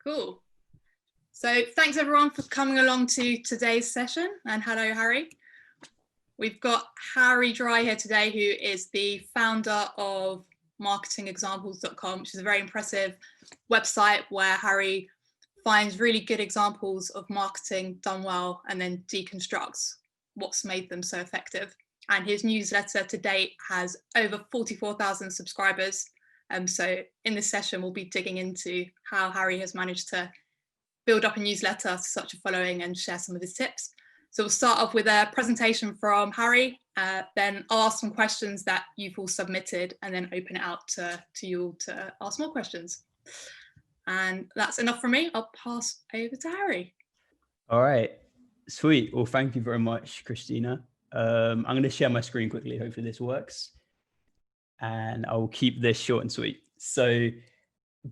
Cool. So thanks everyone for coming along to today's session, and hello Harry. We've got Harry Dry here today, who is the founder of marketingexamples.com, which is a very impressive website where Harry finds really good examples of marketing done well and then deconstructs what's made them so effective. And his newsletter to date has over 44,000 subscribers. So in this session, we'll be digging into how Harry has managed to build up a newsletter to such a following and share some of his tips. So we'll start off with a presentation from Harry, then I'll ask some questions that you've all submitted and then open it out to you all to ask more questions. And that's enough from me. I'll pass over to Harry. All right, sweet. Well, thank you very much, Christina. I'm going to share my screen quickly. Hopefully this works. And I will keep this short and sweet. So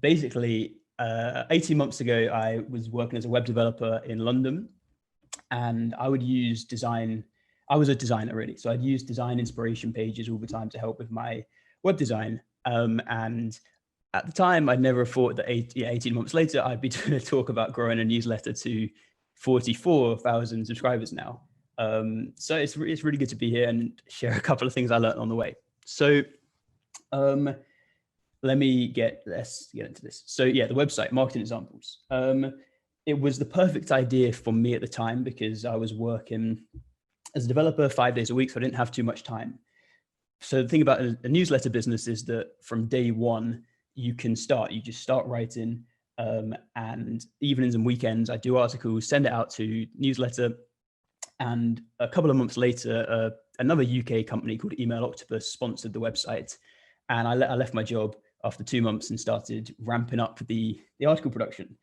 basically, 18 months ago, I was working as a web developer in London, and I would use design. I was a designer really. So I'd use design inspiration pages all the time to help with my web design. And at the time, I'd never thought that 18 months later, I'd be doing a talk about growing a newsletter to 44,000 subscribers now. So it's really good to be here and share a couple of things I learned on the way. So let's get into this. So yeah, the website, Marketing Examples. It was the perfect idea for me at the time because I was working as a developer 5 days a week, so I didn't have too much time. So the thing about a newsletter business is that from day one, you just start writing, and evenings and weekends, I do articles, send it out to newsletter. And a couple of months later, another UK company called Email Octopus sponsored the website. And I left my job after 2 months and started ramping up the article production.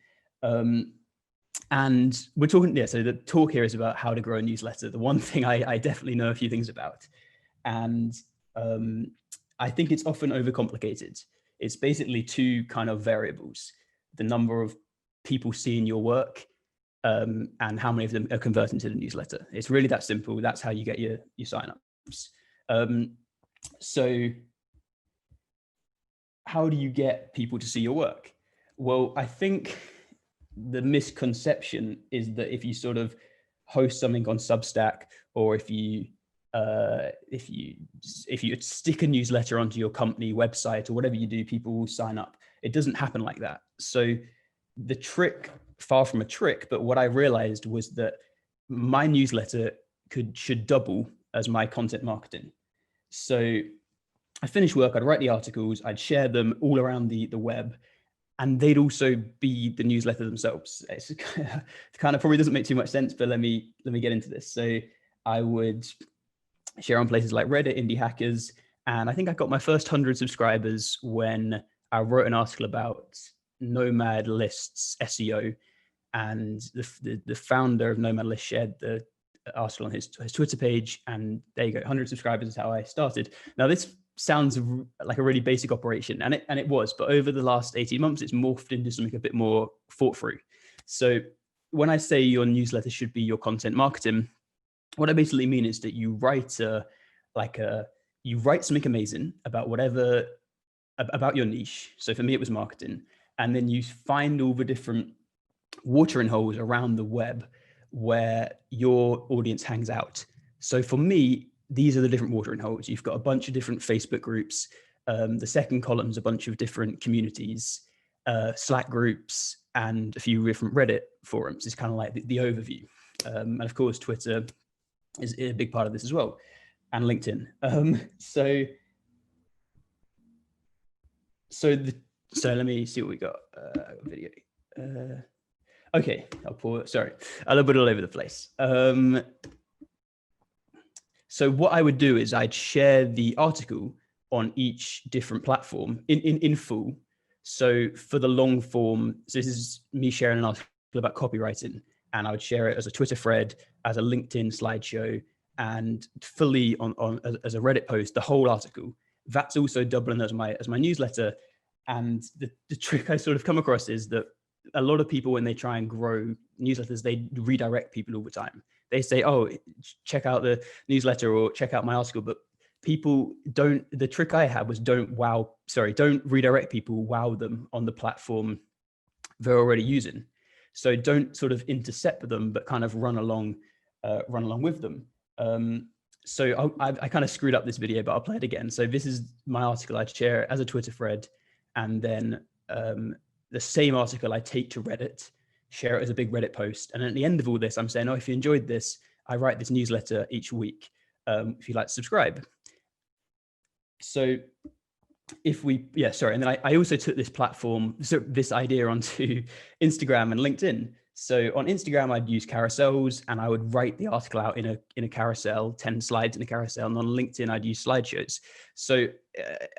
And we're talking, so the talk here is about how to grow a newsletter. The one thing I definitely know a few things about. And I think it's often overcomplicated. It's basically two kind of variables: the number of people seeing your work and how many of them are converting to the newsletter. It's really that simple. That's how you get your signups. So how do you get people to see your work? Well, I think the misconception is that if you sort of host something on Substack, or if you stick a newsletter onto your company website or whatever you do, people will sign up. It doesn't happen like that. So the trick, far from a trick, but what I realized was that my newsletter should double as my content marketing. So I finish work, I'd write the articles, I'd share them all around the web, and they'd also be the newsletter themselves. It's kind of probably doesn't make too much sense, but let me get into this. So I would share on places like Reddit, Indie Hackers, and I think I got my first 100 subscribers when I wrote an article about Nomad List's SEO, and the founder of Nomad List shared the article on his Twitter page, and there you go, 100 subscribers is how I started. Now this sounds like a really basic operation, and it was, but over the last 18 months, it's morphed into something a bit more thought through. So when I say your newsletter should be your content marketing, what I basically mean is that you write something amazing about about your niche. So for me, it was marketing. And then you find all the different watering holes around the web where your audience hangs out. So for me, these are the different watering holes. You've got a bunch of different Facebook groups. The second column is a bunch of different communities, Slack groups, and a few different Reddit forums. It's kind of like the overview. And of course, Twitter is a big part of this as well, and LinkedIn. So let me see what we got. Video. Okay, I'll pause. Sorry, a little bit all over the place. So what I would do is I'd share the article on each different platform in full. So for the long form, so this is me sharing an article about copywriting, and I would share it as a Twitter thread, as a LinkedIn slideshow, and fully as a Reddit post, the whole article. That's also doubling as my newsletter. And the trick I sort of come across is that a lot of people, when they try and grow newsletters, they redirect people all the time. They say, oh, check out the newsletter or check out my article. But people don't, the trick I had was don't redirect people, wow them on the platform they're already using. So don't sort of intercept them, but kind of run along with them. So I kind of screwed up this video, but I'll play it again. So this is my article. I'd share it as a Twitter thread, and then the same article I take to Reddit, share it as a big Reddit post. And at the end of all this, I'm saying, oh, if you enjoyed this, I write this newsletter each week. If you'd like to subscribe. So and then I also took this platform, so this idea onto Instagram and LinkedIn. So on Instagram, I'd use carousels and I would write the article out in a carousel, 10 slides in a carousel. And on LinkedIn, I'd use slideshows. So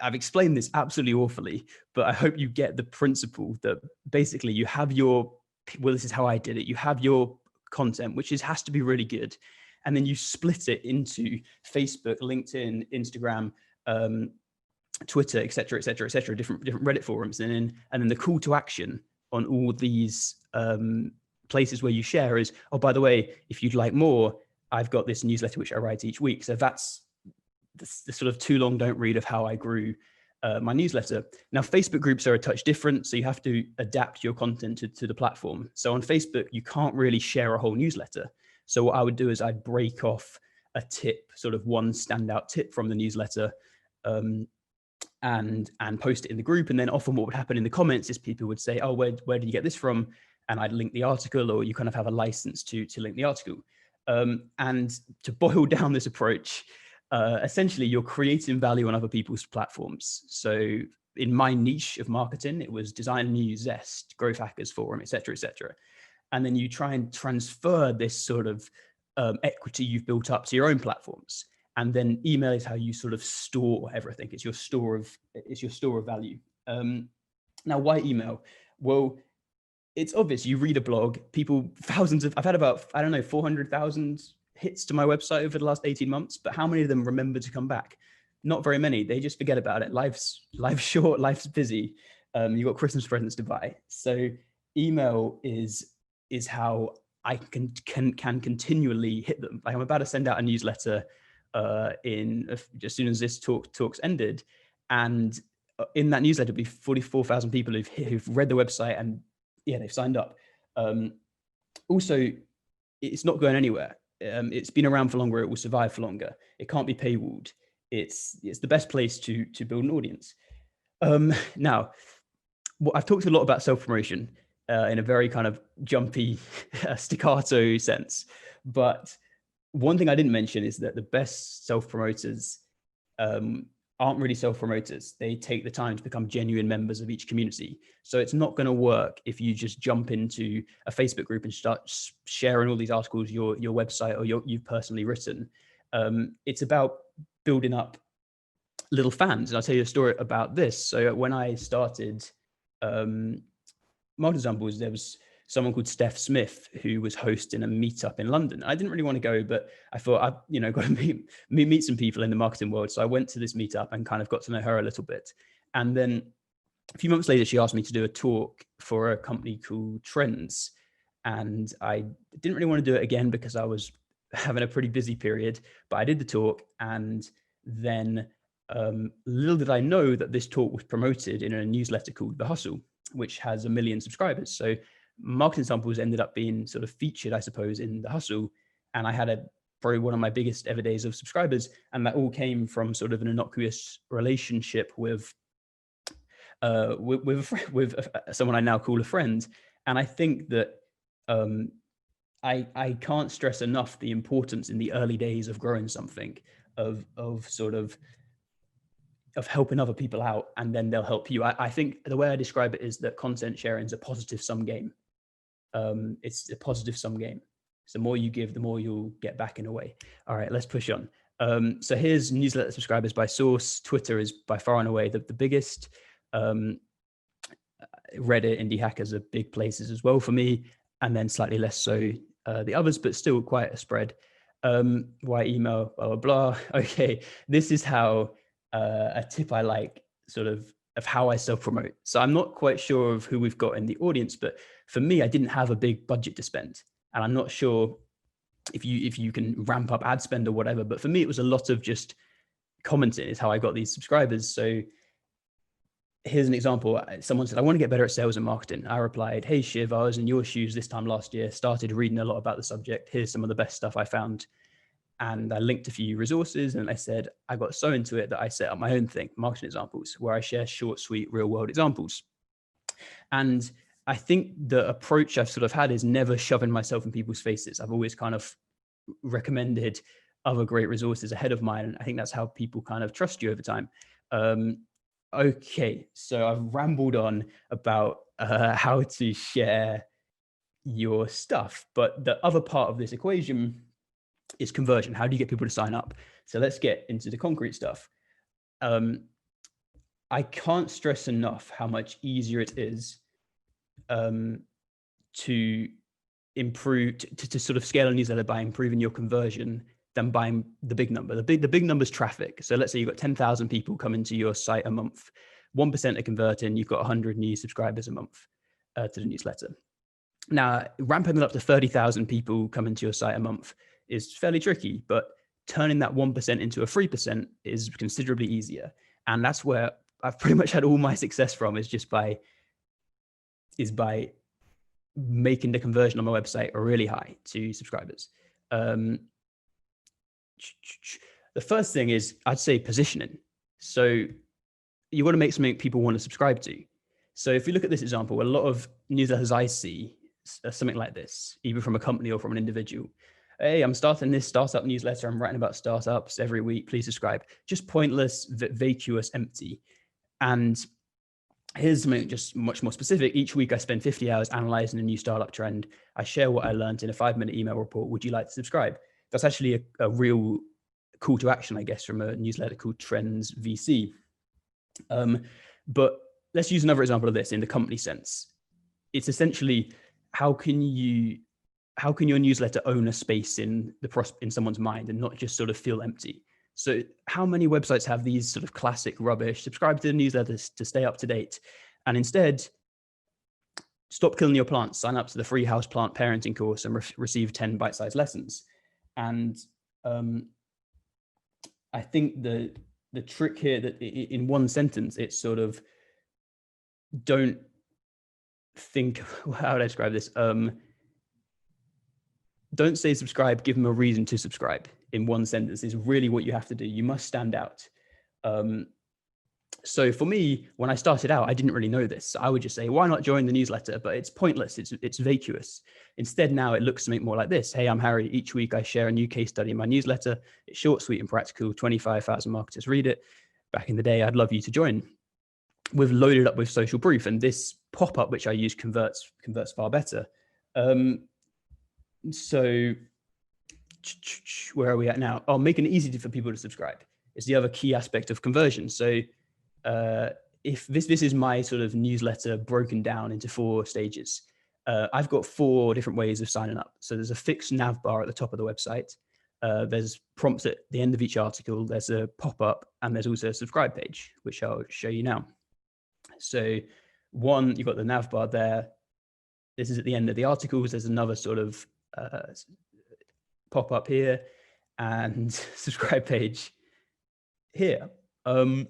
I've explained this absolutely awfully, but I hope you get the principle that basically you have this is how I did it. You have your content, which has to be really good. And then you split it into Facebook, LinkedIn, Instagram, Twitter, et cetera, different Reddit forums. And then the call to action on all these places where you share is, oh, by the way, if you'd like more, I've got this newsletter which I write each week. So that's the sort of too long don't read of how I grew my newsletter. Now, Facebook groups are a touch different, so you have to adapt your content to the platform. So on Facebook, you can't really share a whole newsletter. So what I would do is I'd break off a tip, sort of one standout tip from the newsletter, and post it in the group. And then often what would happen in the comments is people would say, oh, where did you get this from? And I'd link the article, or you kind of have a license to link the article. And to boil down this approach, essentially you're creating value on other people's platforms. So in my niche of marketing, it was Design News, Zest, Growth Hackers Forum, et cetera, et cetera. And then you try and transfer this sort of equity you've built up to your own platforms. And then email is how you sort of store everything. It's your store of value. Now, why email? Well, it's obvious. You read a blog, I've had about, 400,000 hits to my website over the last 18 months, but how many of them remember to come back? Not very many. They just forget about it. Life's short, life's busy. You've got Christmas presents to buy. So email is how I can continually hit them. Like I'm about to send out a newsletter as soon as this talk's ended, and in that newsletter will be 44,000 people who've read the website and they've signed up. Also, it's not going anywhere. It's been around for longer. It will survive for longer. It can't be paywalled. It's the best place to build an audience. Now, I've talked a lot about self-promotion in a very kind of jumpy staccato sense, but one thing I didn't mention is that the best self-promoters aren't really self-promoters. They take the time to become genuine members of each community. So it's not going to work if you just jump into a Facebook group and start sharing all these articles, your website, or you've personally written. It's about building up little fans. And I'll tell you a story about this. So when I started Marketing Examples, there was someone called Steph Smith who was hosting a meetup in London. I didn't really want to go, but I thought I've got to meet some people in the marketing world. So I went to this meetup and kind of got to know her a little bit. And then a few months later, she asked me to do a talk for a company called Trends. And I didn't really want to do it again because I was having a pretty busy period, but I did the talk. And then little did I know that this talk was promoted in a newsletter called The Hustle, which has 1 million subscribers. So Marketing Samples ended up being sort of featured, I suppose, in The Hustle. And I had probably one of my biggest ever days of subscribers. And that all came from sort of an innocuous relationship with someone I now call a friend. And I think that I can't stress enough the importance in the early days of growing something, of helping other people out, and then they'll help you. I think the way I describe it is that content sharing is a positive sum game. It's a positive sum game. So the more you give, the more you'll get back in a way. All right, let's push on. So here's newsletter subscribers by source. Twitter is by far and away the biggest. Reddit, Indie Hackers are big places as well for me, and then slightly less so the others, but still quite a spread. Why email, blah, blah, blah. Okay, this is how a tip I like sort of how I self-promote. So I'm not quite sure of who we've got in the audience, but for me, I didn't have a big budget to spend. And I'm not sure if you can ramp up ad spend or whatever, but for me, it was a lot of just commenting is how I got these subscribers. So here's an example. Someone said, I want to get better at sales and marketing. I replied, hey, Shiv, I was in your shoes this time last year, started reading a lot about the subject. Here's some of the best stuff I found. And I linked a few resources, and I said, I got so into it that I set up my own thing, Marketing Examples, where I share short, sweet, real world examples. And I think the approach I've sort of had is never shoving myself in people's faces. I've always kind of recommended other great resources ahead of mine. And I think that's how people kind of trust you over time. Okay, so I've rambled on about how to share your stuff, but the other part of this equation is conversion. How do you get people to sign up? So let's get into the concrete stuff. I can't stress enough how much easier it is to improve, to sort of scale a newsletter by improving your conversion than buying the big number. The big number is traffic. So let's say you've got 10,000 people coming to your site a month, 1% are converting, you've got 100 new subscribers a month to the newsletter. Now, ramping it up to 30,000 people coming to your site a month is fairly tricky, but turning that 1% into a 3% is considerably easier. And that's where I've pretty much had all my success from, is by making the conversion on my website really high to subscribers. The first thing is, I'd say, positioning. So you want to make something people want to subscribe to. So if you look at this example, a lot of newsletters I see are something like this, either from a company or from an individual. Hey, I'm starting this startup newsletter. I'm writing about startups every week. Please subscribe. Just pointless, vacuous, empty. And here's something just much more specific. Each week, I spend 50 hours analyzing a new startup trend. I share what I learned in a 5-minute email report. Would you like to subscribe? That's actually a real call to action, I guess, from a newsletter called Trends VC. But let's use another example of this in the company sense. It's essentially, how can your newsletter own a space in someone's mind and not just sort of feel empty? So how many websites have these sort of classic rubbish, subscribe to the newsletters to stay up to date, and instead stop killing your plants, sign up to the free house plant parenting course and receive 10 bite-sized lessons. And I think the trick here, that in one sentence, it's sort of, don't think, how would I describe this? Don't say subscribe, give them a reason to subscribe. In one sentence is really what you have to do. You must stand out. So for me, when I started out, I didn't really know this. I would just say, why not join the newsletter? But it's pointless. It's vacuous. Instead, now it looks something more like this. Hey, I'm Harry. Each week I share a new case study in my newsletter. It's short, sweet, and practical. 25,000 marketers read it. Back in the day, I'd love you to join. We've loaded up with social proof, and this pop-up, which I use, converts far better. So where are we at now? Oh, making it easy for people to subscribe is the other key aspect of conversion. So if this is my sort of newsletter broken down into 4 stages. I've got 4 different ways of signing up. So there's a fixed nav bar at the top of the website. There's prompts at the end of each article. There's a pop-up, and there's also a subscribe page, which I'll show you now. So one, you've got the nav bar there. This is at the end of the articles. There's another sort of pop up here, and subscribe page here. And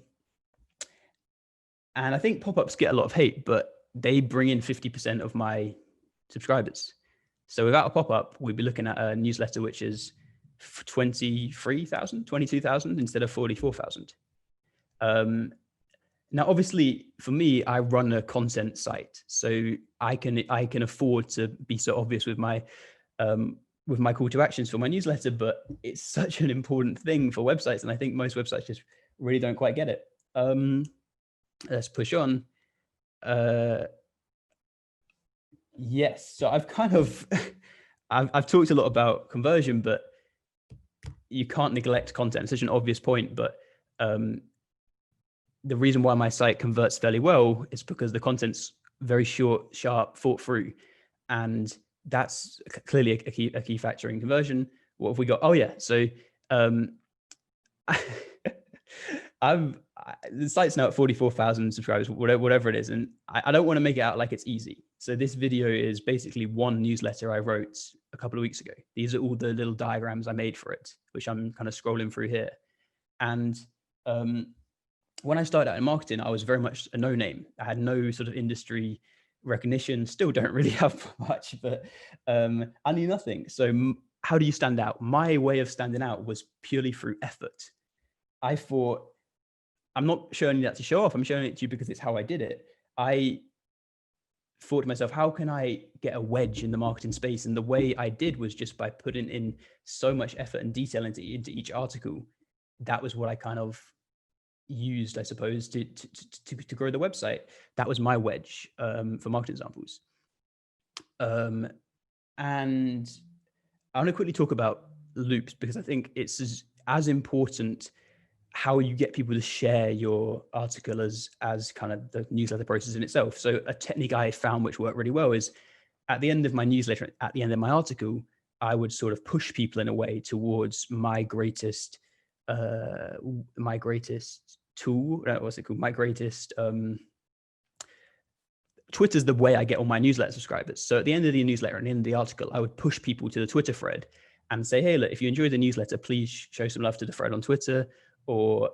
I think pop-ups get a lot of hate, but they bring in 50% of my subscribers. So without a pop-up, we'd be looking at a newsletter which is 23,000, 22,000 instead of 44,000. Now, obviously, for me, I run a content site, so I can afford to be so obvious with my call to actions for my newsletter, but it's such an important thing for websites, and I think most websites just really don't quite get it. Let's push on. Yes, so I've kind of I've talked a lot about conversion, but you can't neglect content. It's such an obvious point, but the reason why my site converts fairly well is because the content's very short, sharp, thought through, and that's clearly a key factor in conversion. What have we got? Oh yeah, so the site's now at 44,000 subscribers, whatever it is, and I don't want to make it out like it's easy. So this video is basically one newsletter I wrote a couple of weeks ago. These are all the little diagrams I made for it, which I'm kind of scrolling through here. And when I started out in marketing, I was very much a no name. I had no sort of industry recognition, still don't really have much, but I knew nothing. So how do you stand out? My way of standing out was purely through effort. I thought, I'm not showing you that to show off. I'm showing it to you because it's how I did it. I thought to myself, how can I get a wedge in the marketing space? And the way I did was just by putting in so much effort and detail into each article. That was what I kind of used, I suppose, to grow the website. That was my wedge for marketing examples. And I want to quickly talk about loops because I think it's as important how you get people to share your article as kind of the newsletter process in itself. So a technique I found which worked really well is at the end of my newsletter, at the end of my article, I would sort of push people in a way towards my greatest tool. What's it called? My greatest Twitter's the way I get all my newsletter subscribers. So at the end of the newsletter and in the article, I would push people to the Twitter thread and say, hey, look, if you enjoy the newsletter, please show some love to the thread on Twitter, or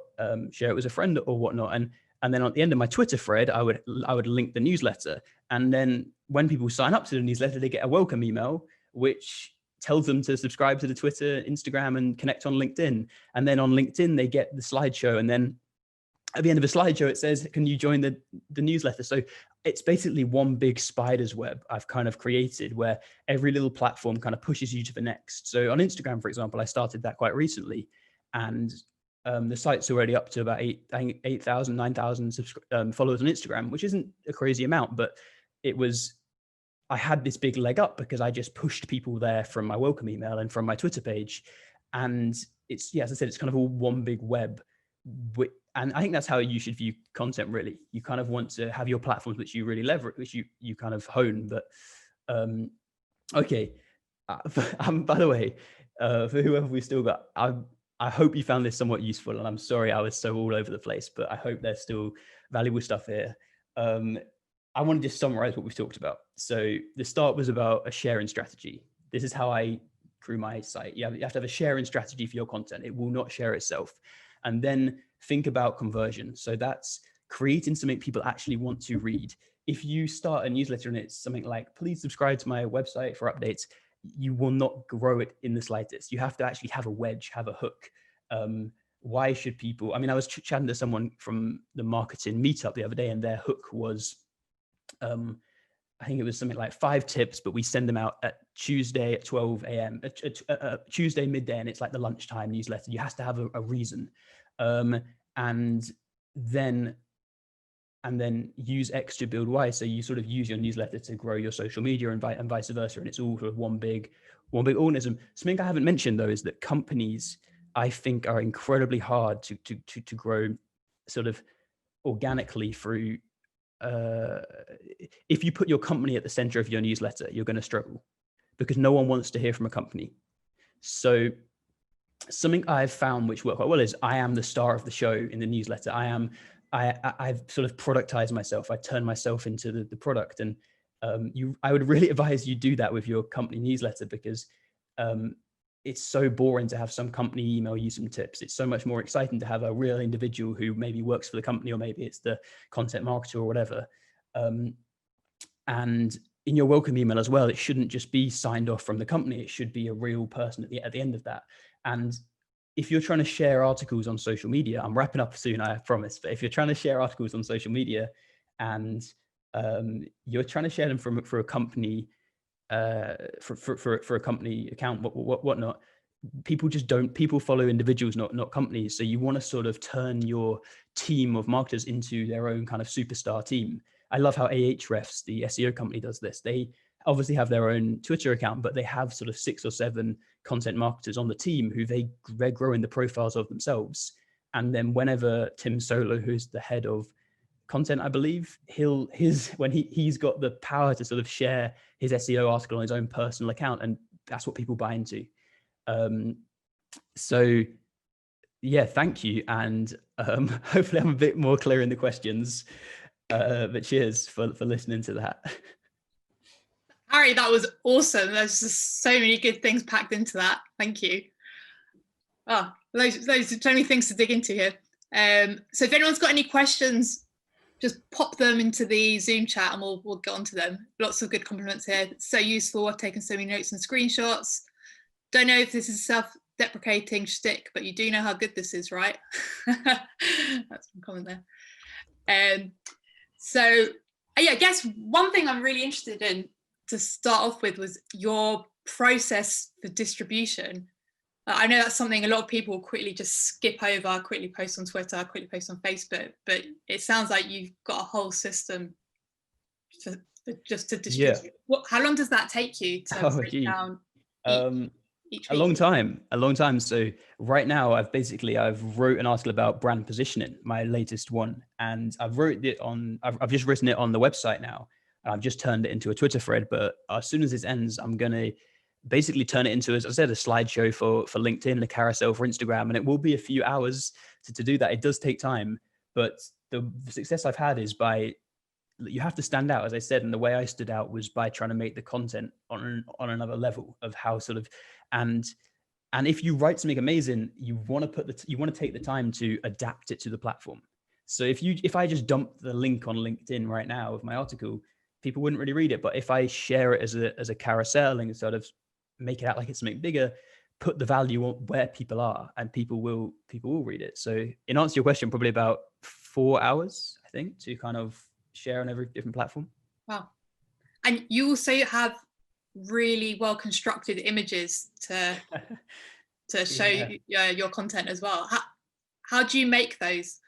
share it with a friend or whatnot. And then at the end of my Twitter thread, I would link the newsletter. And then when people sign up to the newsletter, they get a welcome email, which tells them to subscribe to the Twitter, Instagram, and connect on LinkedIn. And then on LinkedIn, they get the slideshow. And then at the end of a slideshow, it says, can you join the newsletter? So it's basically one big spider's web I've kind of created where every little platform kind of pushes you to the next. So on Instagram, for example, I started that quite recently, and the site's already up to about 8,000, 9,000 followers on Instagram, which isn't a crazy amount, but I had this big leg up because I just pushed people there from my welcome email and from my Twitter page. And it's, yeah, as I said, it's kind of all one big web. And I think that's how you should view content, really. You kind of want to have your platforms which you really leverage, which you kind of hone. But okay. By the way, for whoever we've still got, I hope you found this somewhat useful, and I'm sorry I was so all over the place, but I hope there's still valuable stuff here. I want to just summarize what we've talked about. So the start was about a sharing strategy. This is how I grew my site. You have to have a sharing strategy for your content. It will not share itself. And then think about conversion. So that's creating something people actually want to read. If you start a newsletter and it's something like, please subscribe to my website for updates, you will not grow it in the slightest. You have to actually have a wedge, have a hook. Why should people, I mean, I was chatting to someone from the marketing meetup the other day, and their hook was, I think it was something like 5 tips, but we send them out at Tuesday at 12 a.m., Tuesday midday, and it's like the lunchtime newsletter. You have to have a reason. And then use X to build Y. So you sort of use your newsletter to grow your social media and vice versa. And it's all sort of one big organism. Something I haven't mentioned though is that companies, I think, are incredibly hard to grow sort of organically through. If you put your company at the center of your newsletter, you're going to struggle because no one wants to hear from a company. So something I've found which worked quite well is I am the star of the show in the newsletter. I've sort of productized myself. I turn myself into the product. And I would really advise you do that with your company newsletter, because it's so boring to have some company email you some tips. It's so much more exciting to have a real individual who maybe works for the company, or maybe it's the content marketer or whatever. And in your welcome email as well, it shouldn't just be signed off from the company. It should be a real person at the end of that. And if you're trying to share articles on social media, I'm wrapping up soon, I promise, but if you're trying to share articles on social media and you're trying to share them for a company, for a company account, whatnot, people follow individuals, not companies. So you want to sort of turn your team of marketers into their own kind of superstar team. I love how Ahrefs, the SEO company, does this. They obviously have their own Twitter account, but they have sort of 6 or 7 content marketers on the team who they're growing the profiles of themselves. And then whenever Tim Solo, who's the head of content, I believe, when he's got the power to sort of share his SEO article on his own personal account, and that's what people buy into. So yeah, thank you. And hopefully I'm a bit more clear in the questions, but cheers for listening to that. Harry, that was awesome. There's just so many good things packed into that. Thank you. Oh, so many things to dig into here. So if anyone's got any questions, just pop them into the Zoom chat and we'll get onto them. Lots of good compliments here. It's so useful. I've taken so many notes and screenshots. Don't know if this is self-deprecating shtick, but you do know how good this is, right? That's one comment there. So yeah, I guess one thing I'm really interested in to start off with was your process for distribution. I know that's something a lot of people quickly just skip over, quickly post on Twitter, quickly post on Facebook, but it sounds like you've got a whole system to distribute. Yeah. How long does that take you to break down each a long time. So right now I've wrote an article about brand positioning, my latest one, and I've just written it on the website now. I've just turned it into a Twitter thread, but as soon as this ends, I'm going to basically turn it into, as I said, a slideshow for LinkedIn, a carousel for Instagram, and it will be a few hours to do that. It does take time, but the success I've had is you have to stand out, as I said, and the way I stood out was by trying to make the content on another level of how and if you write something amazing, you want to take the time to adapt it to the platform. So if I just dump the link on LinkedIn right now of my article, people wouldn't really read it. But if I share it as a carousel and sort of make it out like it's something bigger, put the value on where people are, and people will read it. So in answer to your question, probably about 4 hours, I think, to kind of share on every different platform. Wow. And you also have really well constructed images to show your content as well. How do you make those?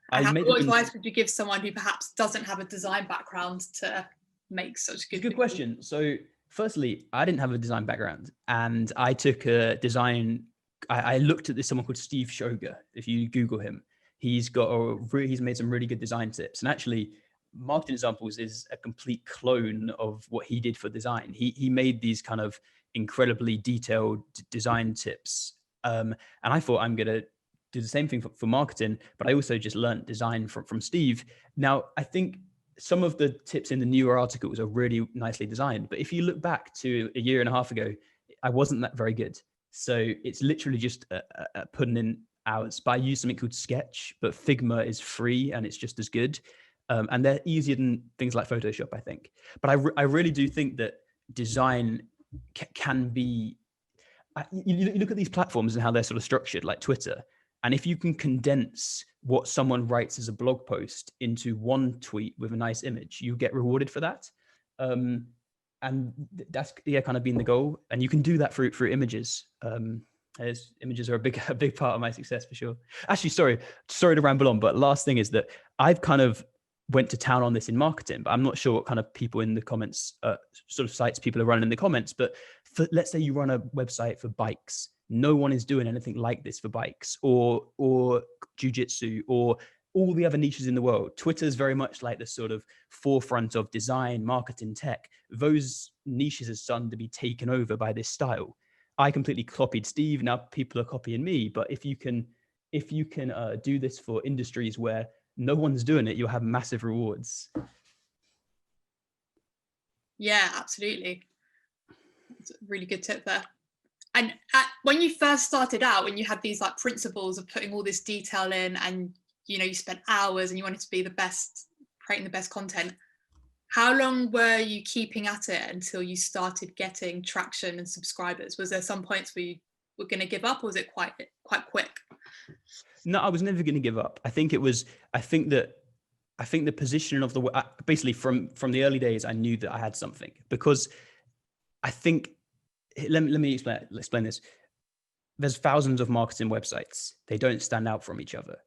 What advice would you give someone who perhaps doesn't have a design background to make such good? Good question. So firstly, I didn't have a design background, and I took a design. I looked at someone called Steve Shoger. If you Google him, he's made some really good design tips. And actually, Marketing Examples is a complete clone of what he did for design. He made these kind of incredibly detailed design tips. And I thought, I'm going to do the same thing for marketing, but I also just learned design from Steve. Now, I think some of the tips in the newer articles are really nicely designed, but if you look back to a year and a half ago, I wasn't that very good. So it's literally just putting in hours. But I use something called Sketch, but Figma is free and it's just as good. And they're easier than things like Photoshop, I think. But I really do think that design can be, you look at these platforms and how they're sort of structured, like Twitter. And if you can condense what someone writes as a blog post into one tweet with a nice image, you get rewarded for that. And that's kind of been the goal. And you can do that through images. As images are a big part of my success for sure. Actually, sorry to ramble on, but last thing is that I've kind of went to town on this in marketing, but I'm not sure what kind of people in the comments, sort of sites people are running in the comments. But let's say you run a website for bikes. No one is doing anything like this for bikes or jujitsu or all the other niches in the world. Twitter is very much like the sort of forefront of design, marketing, tech. Those niches are starting to be taken over by this style. I completely copied Steve. Now people are copying me. But if you can do this for industries where no one's doing it, you'll have massive rewards. Yeah, absolutely. That's a really good tip there. And when you first started out, when you had these like principles of putting all this detail in, and you spent hours and you wanted to be the best, creating the best content, how long were you keeping at it until you started getting traction and subscribers? Was there some points where you were going to give up, or was it quite quick? No, I was never going to give up. I think the positioning of basically from the early days, I knew that I had something, because I think, let me explain this. There's thousands of marketing websites. They don't stand out from each other.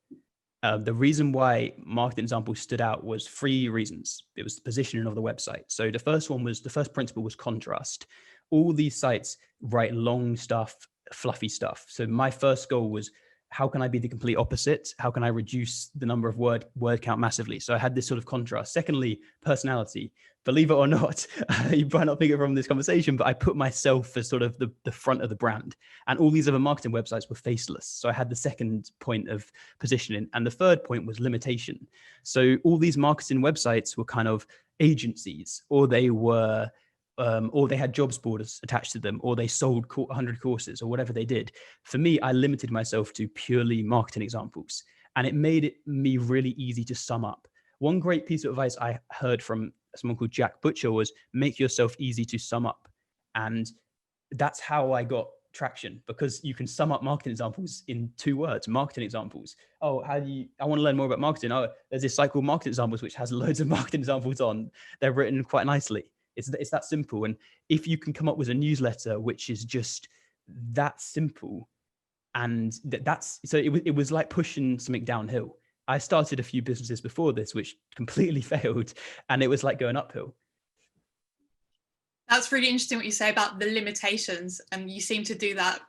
The reason why Marketing Examples stood out was 3 reasons. It was the positioning of the website. So the first principle was contrast. All these sites write long stuff, fluffy stuff. So my first goal was, how can I be the complete opposite? How can I reduce the number of word count massively? So I had this sort of contrast. Secondly, personality. Believe it or not, you might not think it from this conversation, but I put myself as sort of the front of the brand. And all these other marketing websites were faceless. So I had the second point of positioning. And the third point was limitation. So all these marketing websites were kind of agencies, or they were or they had jobs boards attached to them, or they sold 100 courses, or whatever they did. For me, I limited myself to purely Marketing Examples. And it made me really easy to sum up. One great piece of advice I heard from someone called Jack Butcher was make yourself easy to sum up. And that's how I got traction, because you can sum up marketing examples in 2 words. Marketing examples. Oh, I want to learn more about marketing. Oh, there's this site called Marketing Examples, which has loads of marketing examples on. They're written quite nicely. It's that simple. And if you can come up with a newsletter which is just that simple, and it was like pushing something downhill. I started a few businesses before this which completely failed, and it was like going uphill. That's really interesting what you say about the limitations, and you seem to do that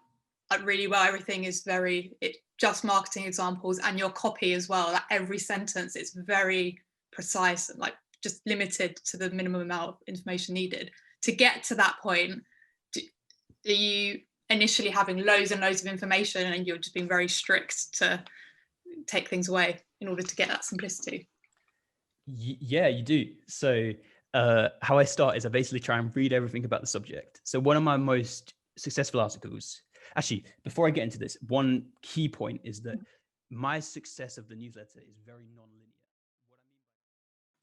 really well. Everything is just marketing examples, and your copy as well. Like every sentence, it's very precise and like just limited to the minimum amount of information needed. To get to that point, are you initially having loads and loads of information, and you're just being very strict to take things away in order to get that simplicity? Yeah, you do. So how I start is I basically try and read everything about the subject. So one of my most successful articles, actually, before I get into this, one key point is that my success of the newsletter is very non-linear.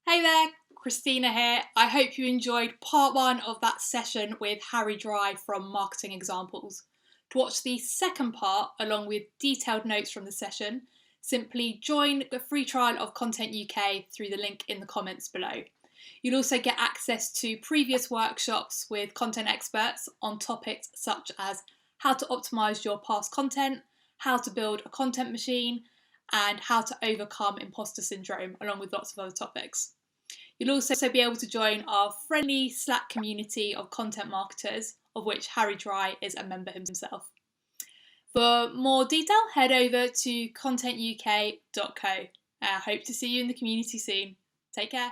Hey there, Christina here. I hope you enjoyed part 1 of that session with Harry Dry from Marketing Examples. To watch the second part, along with detailed notes from the session, simply join the free trial of ContentUK through the link in the comments below. You'll also get access to previous workshops with content experts on topics such as how to optimise your past content, how to build a content machine, and how to overcome imposter syndrome, along with lots of other topics. You'll also be able to join our friendly Slack community of content marketers, of which Harry Dry is a member himself. For more detail, head over to contentuk.co. I hope to see you in the community soon. Take care.